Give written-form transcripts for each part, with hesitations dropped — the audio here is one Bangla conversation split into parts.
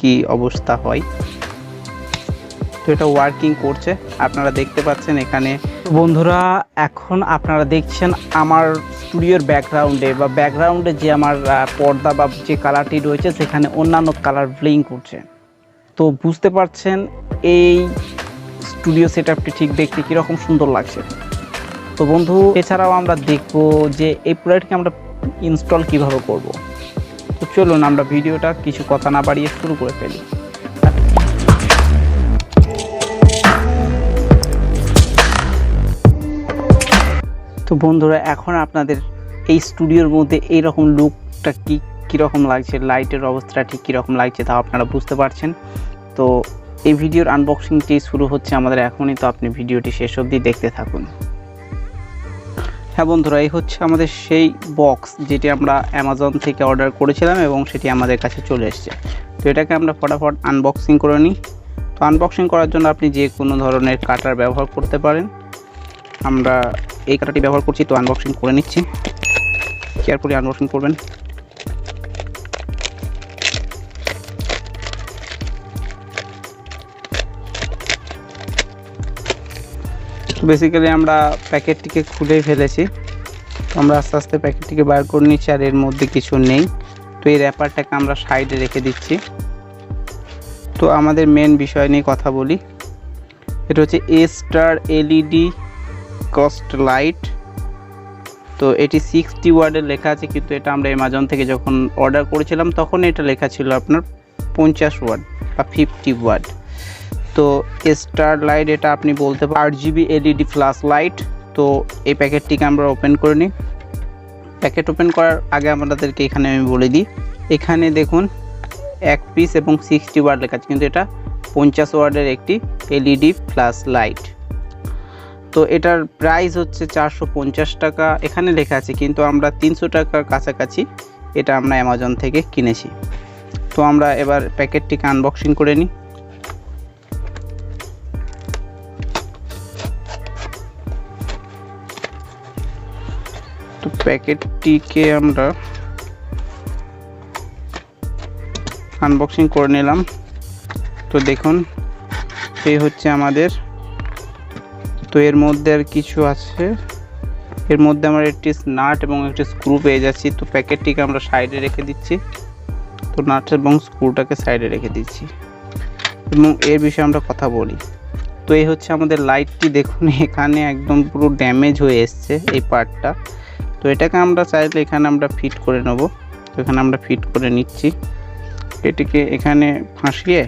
কি অবস্থা হয়। তো এটা ওয়ার্কিং করছে, আপনারা দেখতে পাচ্ছেন এখানে। বন্ধুরা, এখন আপনারা দেখছেন আমার স্টুডিওর ব্যাকগ্রাউন্ডে যে আমার পর্দা বা যে কালারটি রয়েছে সেখানে অন্যান্য কালার ব্লিং করছে। তো বুঝতে পারছেন এই স্টুডিও সেটআপটি ঠিক দেখতে কীরকম সুন্দর লাগছে। তো বন্ধু, এছাড়াও আমরা দেখব যে এই প্রোডাক্টকে আমরা ইনস্টল কিভাবে করব। তো চলুন আমরা ভিডিওটা কিছু কথা না বাড়িয়ে শুরু করে ফেলি। তো বন্ধুরা, এখন আপনাদের এই স্টুডিওর মধ্যে এইরকম লুকটা কীরকম লাগছে, লাইটের অবস্থাটা ঠিক কীরকম লাগছে তা আপনারা বুঝতে পারছেন। তো এই ভিডিওর আনবক্সিংটি শুরু হচ্ছে আমাদের এখনই। তো আপনি ভিডিওটি শেষ অবধি দেখতে থাকুন। হ্যাঁ বন্ধুরা, এই হচ্ছে আমাদের সেই বক্স যেটি আমরা অ্যামাজন থেকে অর্ডার করেছিলাম এবং সেটি আমাদের কাছে চলে এসেছে। তো এটাকে আমরা ফটাফট আনবক্সিং করে নিই। তো আনবক্সিং করার জন্য আপনি যে কোনো ধরনের কাটার ব্যবহার করতে পারেন। আমরা এই কাটারটি ব্যবহার করছি। তো আনবক্সিং করে নিচ্ছি, কেয়ারফুলি আনবক্সিং করবেন। বেসিক্যালি আমরা প্যাকেটটিকে খুলে ফেলেছি। তো আমরা আস্তে আস্তে প্যাকেটটিকে বার করে নিচ্ছি, আর এর মধ্যে কিছু নেই। তো এই র্যাপারটাকে আমরা সাইডে রেখে দিচ্ছি। তো আমাদের মেন বিষয় নিয়ে কথা বলি। এটা হচ্ছে A-Star LED কস্ট লাইট। তো এটি 60 ওয়াটের লেখা আছে, কিন্তু এটা আমরা অ্যামাজন থেকে যখন অর্ডার করেছিলাম তখন এটা লেখা ছিল আপনার 50 ওয়াট বা 50 ওয়াট। তো A-Star লাইট এটা আপনি বলতে পারেন 8GB LED ফ্ল্যাশ লাইট। তো এই প্যাকেটটিকে আমরা ওপেন করে নিই। প্যাকেট ওপেন করার আগে আপনাদেরকে এখানে আমি বলে দিই, এখানে দেখুন 1 পিস এবং 60 ওয়াট লেখা আছে, কিন্তু এটা 50 ওয়াটের একটি LED ফ্ল্যাশ লাইট। তো এটার প্রাইস হচ্ছে 450 টাকা এখানে লেখা আছে, কিন্তু আমরা 300 টাকার কাছাকাছি এটা আমরা অ্যামাজন থেকে কিনেছি। তো আমরা এবার প্যাকেটটিকে আনবক্সিং করে নিই। তো প্যাকেটটিকে আমরা আনবক্সিং করে নিলাম। তো দেখুন এই হচ্ছে আমাদের। তো এর মধ্যে আর কিছু আছে, এর মধ্যে আমরা একটি নাট এবং একটি স্ক্রু পেয়ে যাচ্ছি। তো প্যাকেটটিকে আমরা সাইডে রেখে দিচ্ছি। তো নাট এবং স্ক্রুটাকে সাইডে রেখে দিচ্ছি এবং এর বিষয়ে আমরা কথা বলি। তো এই হচ্ছে আমাদের লাইটটি। দেখুন এখানে একদম পুরো ড্যামেজ হয়ে এসছে এই পার্টটা। তো এটাকে আমরা চাইলে এখানে আমরা ফিট করে নেব। তো এখানে আমরা ফিট করে নিচ্ছি। এটিকে এখানে ফাঁসিয়ে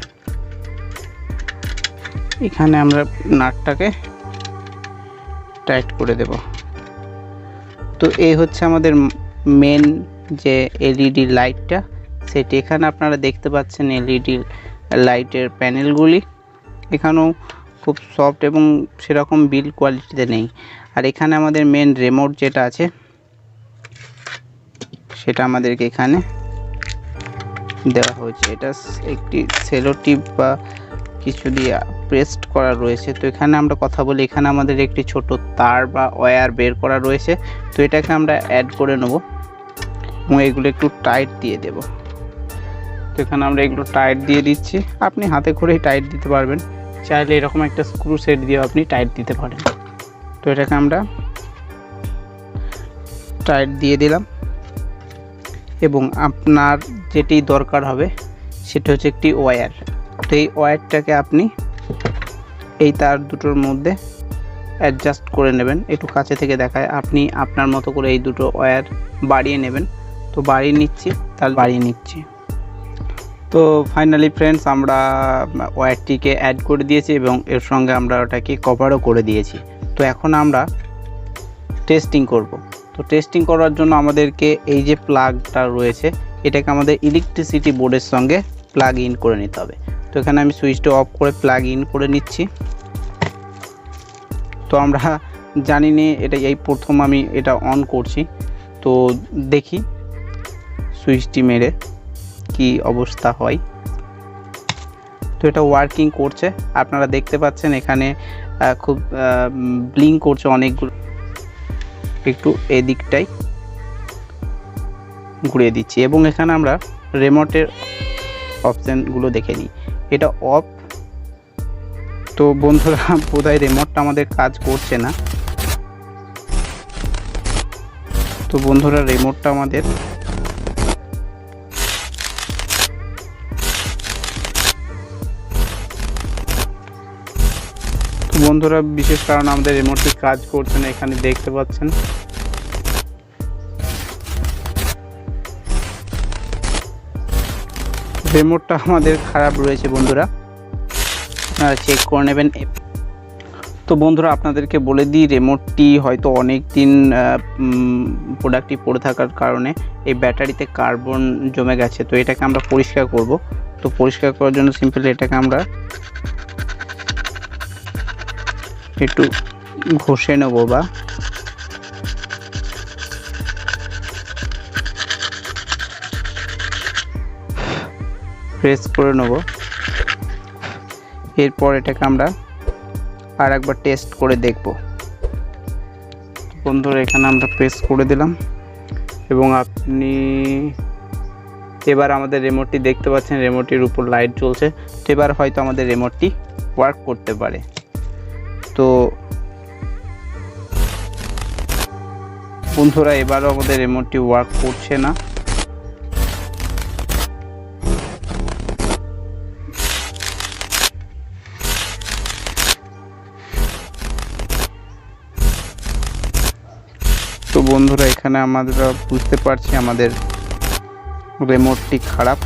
এখানে আমরা নাটটাকে টাইট করে দেব। তো এই হচ্ছে আমাদের মেন যে LED লাইটটা, সেটি এখানে আপনারা দেখতে পাচ্ছেন। LED লাইটের প্যানেলগুলি এখানেও খুব সফট এবং সেরকম বিল্ড কোয়ালিটিতে নেই। আর এখানে আমাদের মেন রিমোট যেটা আছে সেটা আমাদেরকে এখানে দেওয়া হয়েছে। এটা একটি সেলো টিপ বা কিছু দিয়ে প্রেসড করা রয়েছে। তো এখানে আমরা কথা বলি, এখানে আমাদের একটি ছোট তার বা ওয়্যার বের করা রয়েছে। তো এটাকে আমরা অ্যাড করে নেব এবং এগুলো একটু টাইট দিয়ে দেব। তো এখানে আমরা এগুলো টাইট দিয়ে দিচ্ছি। আপনি হাতে করেই টাইট দিতে পারবেন, চাইলে এরকম একটা স্ক্রু সেট দিয়েও আপনি টাইট দিতে পারেন। তো এটাকে আমরা টাইট দিয়ে দিলাম এবং আপনার যেটি দরকার হবে সেটা হচ্ছে একটি ওয়্যার। তো এই ওয়্যারটাকে আপনি এই তার দুটোর মধ্যে অ্যাডজাস্ট করে নেবেন। একটু কাছে থেকে দেখায়, আপনি আপনার মতো করে এই দুটো ওয়্যার বাড়িয়ে নেবেন। তো বাড়িয়ে নিচ্ছি, তাহলে বাড়িয়ে নিচ্ছি। তো ফাইনালি ফ্রেন্ডস, আমরা ওয়্যারটিকে অ্যাড করে দিয়েছি এবং এর সঙ্গে আমরা ওটাকে কভারও করে দিয়েছি। তো এখন আমরা টেস্টিং করব। তো টেস্টিং করার জন্য আমাদেরকে এই যে প্লাগটা রয়েছে এটাকে আমাদের ইলেকট্রিসিটি বোর্ডের সঙ্গে প্লাগ ইন করে নিতে হবে। তো এখানে আমি সুইচটা অফ করে প্লাগ ইন করে নিচ্ছি। তো আমরা জানি না, এটা এই প্রথম আমি এটা অন করছি। তো দেখি সুইচটি মেরে কি অবস্থা হয়। তো এটা ওয়ার্কিং করছে, আপনারা দেখতে পাচ্ছেন এখানে খুব ব্লিং করছে অনেকগুলো। একটু এদিকটাই ঘুরিয়ে দিচ্ছি এবং এখানে আমরা রিমোটের অপশানগুলো দেখে নিই। এটা অফ। তো বন্ধুরা বোধহয় রিমোটটা আমাদের কাজ করছে না। তো বন্ধুরা রিমোটটা আমাদের বিশেষ কারণে আমাদের রিমোটটি কাজ করছে না, এখানে দেখতে পাচ্ছেন। রিমোটটা আমাদের খারাপ রয়েছে বন্ধুরা, আপনারা চেক করে নেবেন। তো বন্ধুরা আপনাদেরকে বলে দিই, রিমোটটি হয়তো অনেক দিন প্রোডাক্টটি পড়ে থাকার কারণে এই ব্যাটারিতে কার্বন জমে গেছে। তো এটাকে আমরা পরিষ্কার করব। তো পরিষ্কার করার জন্য সিম্পল এটাকে আমরা একটু ঘষে নেব বা প্রেস করে নেব। এরপর এটাকে আমরা আর একবার টেস্ট করে দেখব। বন্ধুরা এখানে আমরা প্রেস করে দিলাম এবং আপনি এবার আমাদের রিমোটটি দেখতে পাচ্ছেন, রিমোটটির উপর লাইট জ্বলছে। তো এবার হয়তো আমাদের রিমোটটি ওয়ার্ক করতে পারে। তো বন্ধুরা এবারও আমাদের রিমোটটি ওয়ার্ক করছে না। তো বন্ধুরা এখানে আমরা বুঝতে পারছি আমাদের রিমোটটি খারাপ।